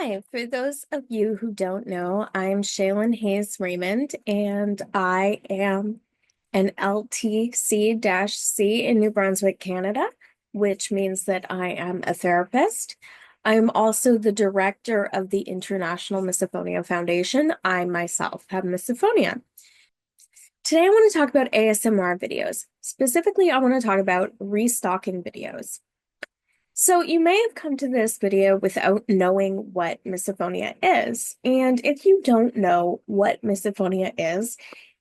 Hi, for those of you who don't know, I'm Shaylin Hayes-Raymond, and I am an LTC-C in New Brunswick, Canada, which means that I am a therapist. I'm also the director of the International Misophonia Foundation. I myself have misophonia. Today, I want to talk about ASMR videos. Specifically, I want to talk about restocking videos. So you may have come to this video without knowing what misophonia is. And if you don't know what misophonia is,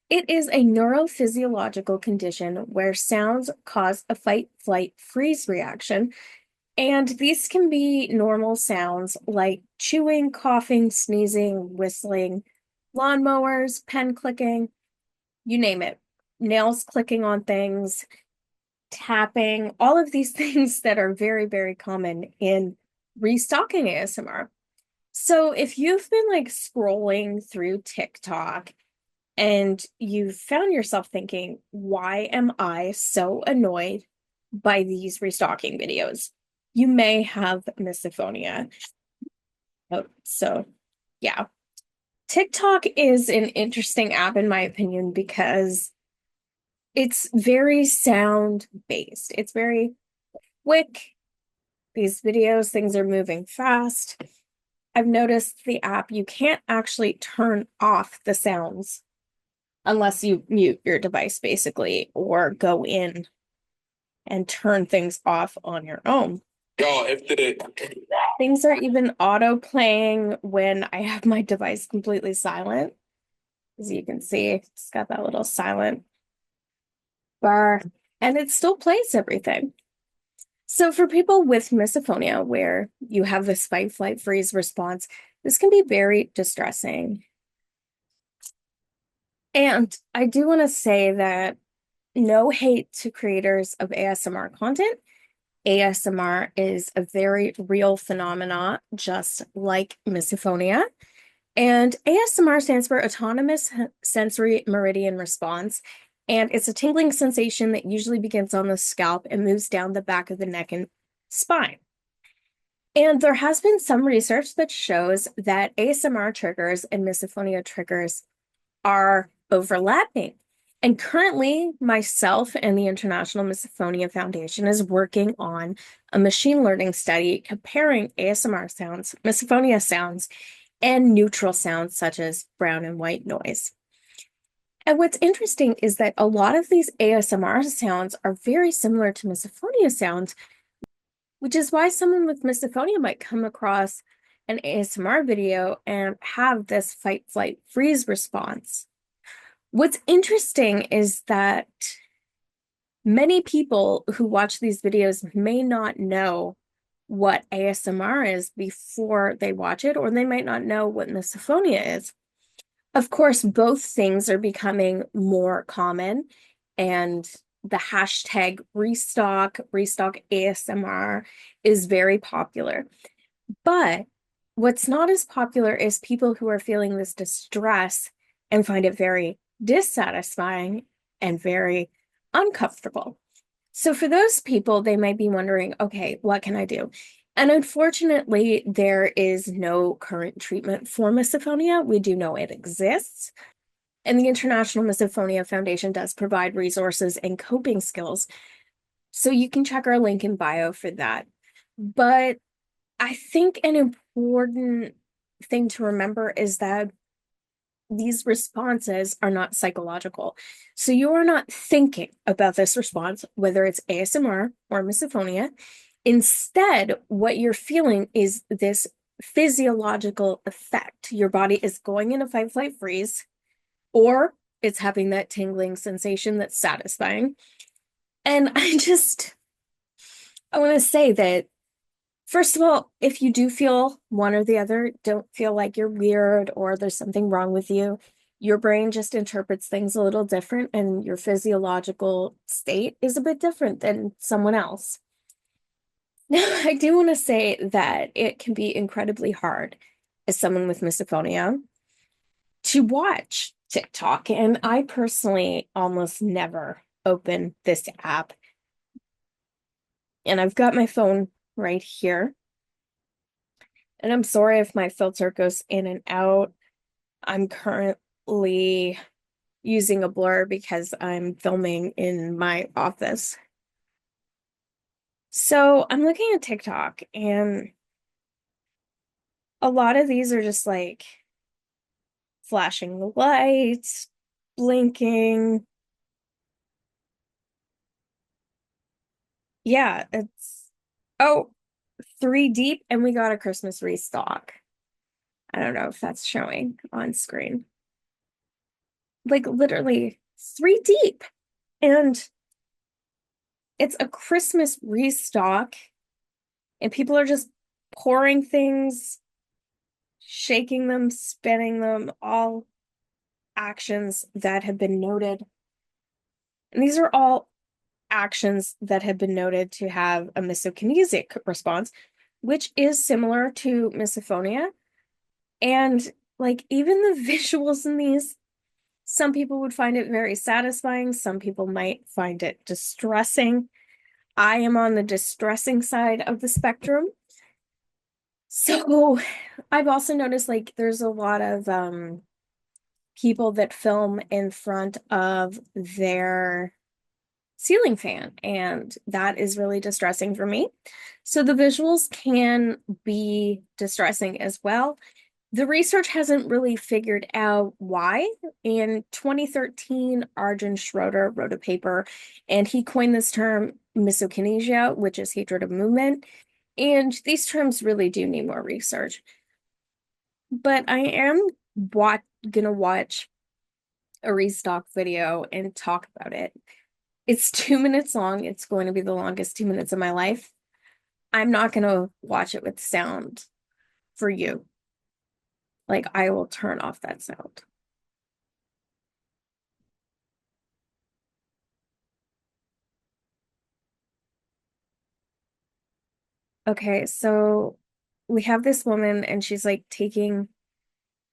it is a neurophysiological condition where sounds cause a fight, flight, freeze reaction. And these can be normal sounds like chewing, coughing, sneezing, whistling, lawnmowers, pen clicking, you name it, nails clicking on things, tapping, all of these things that are very, very common in restocking ASMR. So if you've been like scrolling through TikTok and you found yourself thinking, why am I so annoyed by these restocking videos? You may have misophonia. So yeah, TikTok is an interesting app in my opinion because it's very sound based. It's very quick. These videos, things are moving fast. I've noticed the app, you can't actually turn off the sounds unless you mute your device, basically, or go in and turn things off on your own. Things are even auto playing when I have my device completely silent. As you can see, it's got that little silent bar, and it still plays everything. So for people with misophonia, where you have this fight, flight, freeze response, this can be very distressing. And I do want to say that no hate to creators of ASMR content. ASMR is a very real phenomena, just like misophonia. And ASMR stands for Autonomous Sensory Meridian Response. And it's a tingling sensation that usually begins on the scalp and moves down the back of the neck and spine. And there has been some research that shows that ASMR triggers and misophonia triggers are overlapping. And currently, myself and the International Misophonia Foundation is working on a machine learning study comparing ASMR sounds, misophonia sounds, and neutral sounds such as brown and white noise. And what's interesting is that a lot of these ASMR sounds are very similar to misophonia sounds, which is why someone with misophonia might come across an ASMR video and have this fight, flight, freeze response. What's interesting is that many people who watch these videos may not know what ASMR is before they watch it, or they might not know what misophonia is. Of course, both things are becoming more common, and the hashtag restock ASMR is very popular. But what's not as popular is people who are feeling this distress and find it very dissatisfying and very uncomfortable. So for those people, they might be wondering, okay, what can I do? And unfortunately, there is no current treatment for misophonia. We do know it exists. And the International Misophonia Foundation does provide resources and coping skills. So you can check our link in bio for that. But I think an important thing to remember is that these responses are not psychological. So you are not thinking about this response, whether it's ASMR or misophonia. Instead, what you're feeling is this physiological effect. Your body is going in a fight, flight, freeze, or it's having that tingling sensation that's satisfying. And I want to say that, first of all, if you do feel one or the other, don't feel like you're weird or there's something wrong with you. Your brain just interprets things a little different, and your physiological state is a bit different than someone else. Now, I do want to say that it can be incredibly hard as someone with misophonia to watch TikTok, and I personally almost never open this app. And I've got my phone right here. And I'm sorry if my filter goes in and out. I'm currently using a blur because I'm filming in my office. So I'm looking at TikTok, and a lot of these are just like flashing lights, blinking. Yeah, it's oh, 3 deep, and we got a Christmas restock. I don't know if that's showing on screen. Like literally 3 deep. And it's a Christmas restock, and people are just pouring things, shaking them, spinning them, all actions that have been noted. And these are all actions that have been noted to have a misokinesic response, which is similar to misophonia. And like even the visuals in these, some people would find it very satisfying. Some people might find it distressing. I am on the distressing side of the spectrum. So I've also noticed like there's a lot of people that film in front of their ceiling fan, and that is really distressing for me. So the visuals can be distressing as well. The research hasn't really figured out why. In 2013, Arjun Schroeder wrote a paper, and he coined this term misokinesia, which is hatred of movement. And these terms really do need more research. But I am gonna watch a restock video and talk about it. It's 2 minutes long. It's going to be the longest 2 minutes of my life. I'm not gonna watch it with sound for you. Like, I will turn off that sound. Okay, so we have this woman, and she's like taking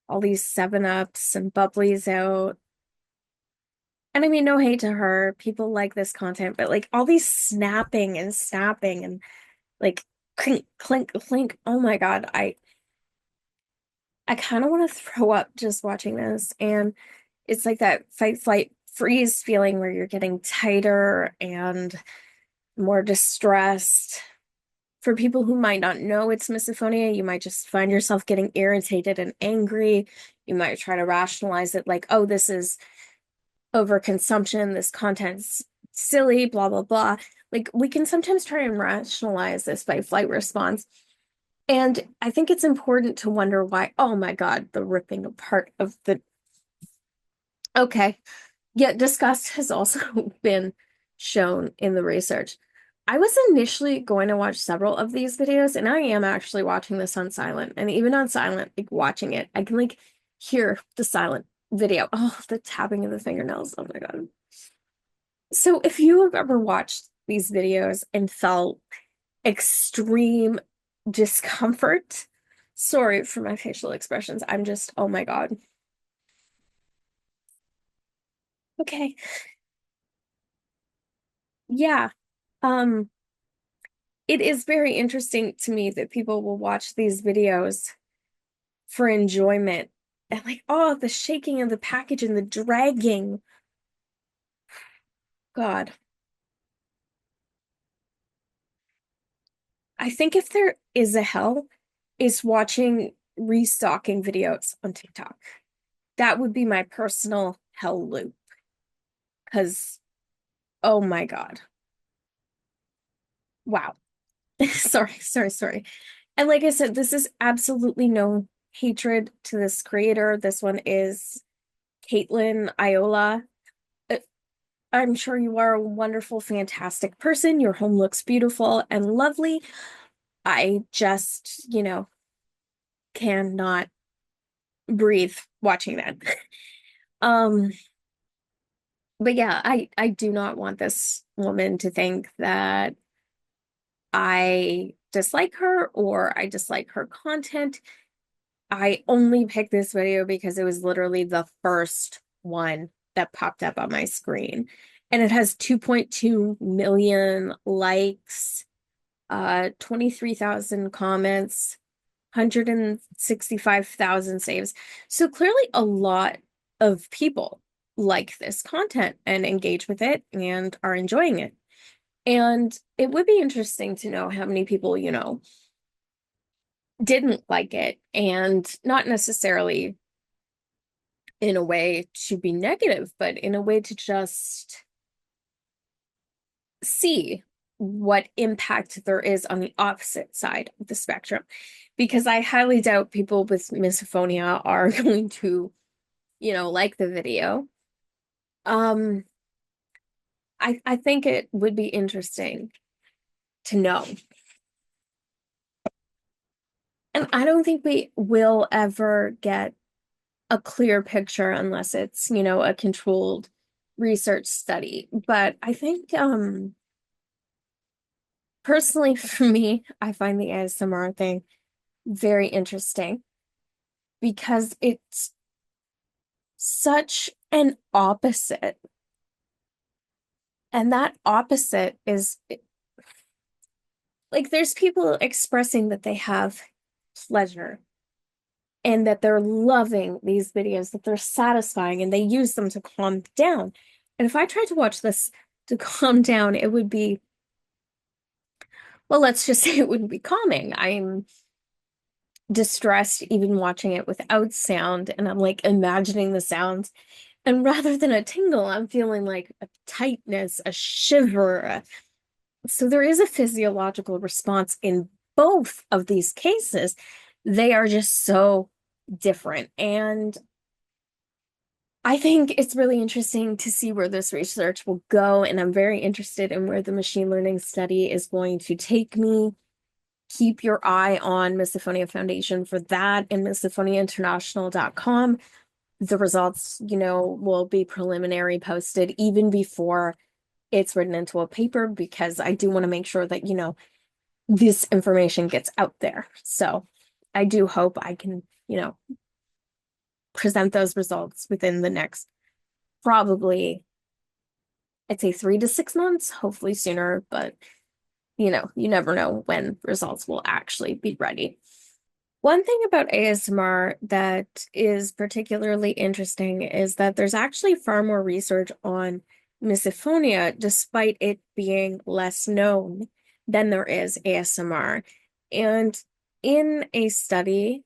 all these 7-Ups and bubblies out. And I mean, no hate to her. People like this content, but like all these snapping and snapping and like clink, clink, clink. Oh my God. I kind of want to throw up just watching this. And it's like that fight, flight, freeze feeling where you're getting tighter and more distressed. For people who might not know it's misophonia, you might just find yourself getting irritated and angry. You might try to rationalize it like, oh, this is overconsumption, this content's silly, blah, blah, blah. Like we can sometimes try and rationalize this by flight response. And I think it's important to wonder why, oh my God, the ripping apart of the. Okay. Yeah, disgust has also been shown in the research. I was initially going to watch several of these videos, and I am actually watching this on silent. And even on silent, like watching it, I can like hear the silent video. Oh, the tapping of the fingernails. Oh my God. So if you have ever watched these videos and felt extreme discomfort, sorry for my facial expressions. I'm just, oh my God. Okay. Yeah. Um, it is very interesting to me that people will watch these videos for enjoyment and like, oh, the shaking of the package and the dragging. God. I think if there is a hell, is watching restocking videos on TikTok. That would be my personal hell loop. Because, oh my God. Wow. Sorry. And like I said, this is absolutely no hatred to this creator. This one is Caitlin Iola. Uh, I'm sure you are a wonderful, fantastic person. Your home looks beautiful and lovely. I just, cannot breathe watching that. Um, but yeah, I do not want this woman to think that I dislike her or I dislike her content. I only picked this video because it was literally the first one that popped up on my screen. And it has 2.2 million likes, 23,000 comments. 165,000 saves. So clearly a lot of people like this content and engage with it and are enjoying it. And it would be interesting to know how many people, didn't like it, and not necessarily in a way to be negative, but in a way to just see what impact there is on the opposite side of the spectrum. Because I highly doubt people with misophonia are going to, like the video. Um, I think it would be interesting to know. And I don't think we will ever get a clear picture unless it's, a controlled research study. But I think personally for me, I find the ASMR thing very interesting because it's such an opposite. And that opposite is like there's people expressing that they have pleasure and that they're loving these videos, that they're satisfying and they use them to calm down. And if I tried to watch this to calm down, it would be, well, let's just say it wouldn't be calming. I'm distressed even watching it without sound, and I'm like imagining the sounds. And rather than a tingle, I'm feeling like a tightness, a shiver. So there is a physiological response in both of these cases. They are just so different. And I think it's really interesting to see where this research will go. And I'm very interested in where the machine learning study is going to take me. Keep your eye on Misophonia Foundation for that and misophoniainternational.com. The results, will be preliminary posted even before it's written into a paper because I do want to make sure that, this information gets out there. So I do hope I can, present those results within the next probably, I'd say 3 to 6 months, hopefully sooner, but you never know when results will actually be ready. One thing about ASMR that is particularly interesting is that there's actually far more research on misophonia, despite it being less known than there is ASMR. And in a study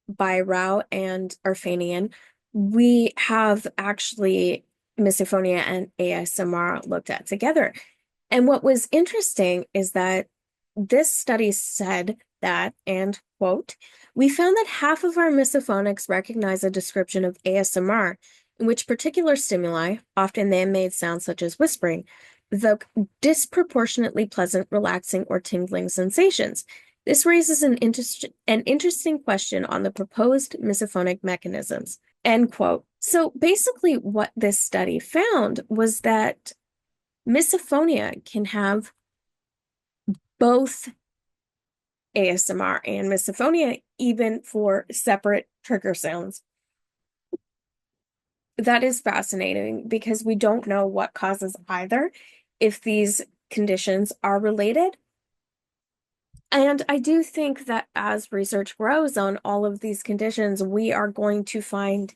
by Rao and Arfanian, we have actually misophonia and ASMR looked at together. And what was interesting is that this study said that, and quote, we found that half of our misophonics recognize a description of ASMR in which particular stimuli, often man-made sounds such as whispering, evoke disproportionately pleasant, relaxing, or tingling sensations. This raises an interesting question on the proposed misophonic mechanisms, end quote. So basically what this study found was that misophonia can have both ASMR and misophonia, even for separate trigger sounds. That is fascinating because we don't know what causes either, if these conditions are related. And I do think that as research grows on all of these conditions, we are going to find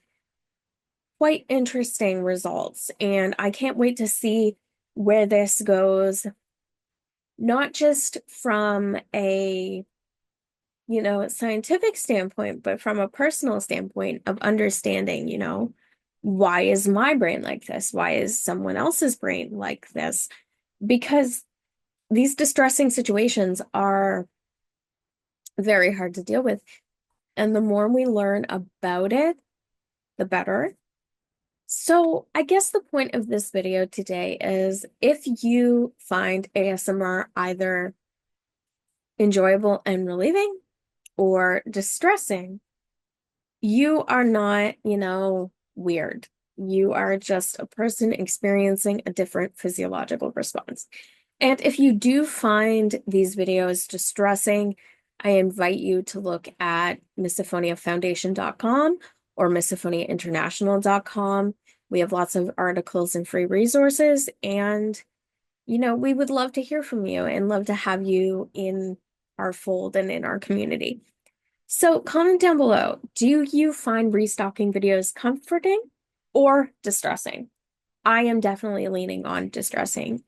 quite interesting results. And I can't wait to see where this goes, not just from a scientific standpoint, but from a personal standpoint of understanding, why is my brain like this? Why is someone else's brain like this? Because these distressing situations are very hard to deal with. And the more we learn about it, the better. So I guess the point of this video today is if you find ASMR either enjoyable and relieving or distressing, you are not, weird. You are just a person experiencing a different physiological response. And if you do find these videos distressing, I invite you to look at misophoniafoundation.com or misophoniainternational.com. We have lots of articles and free resources, and we would love to hear from you and love to have you in our fold and in our community. So comment down below, do you find restocking videos comforting or distressing? I am definitely leaning on distressing.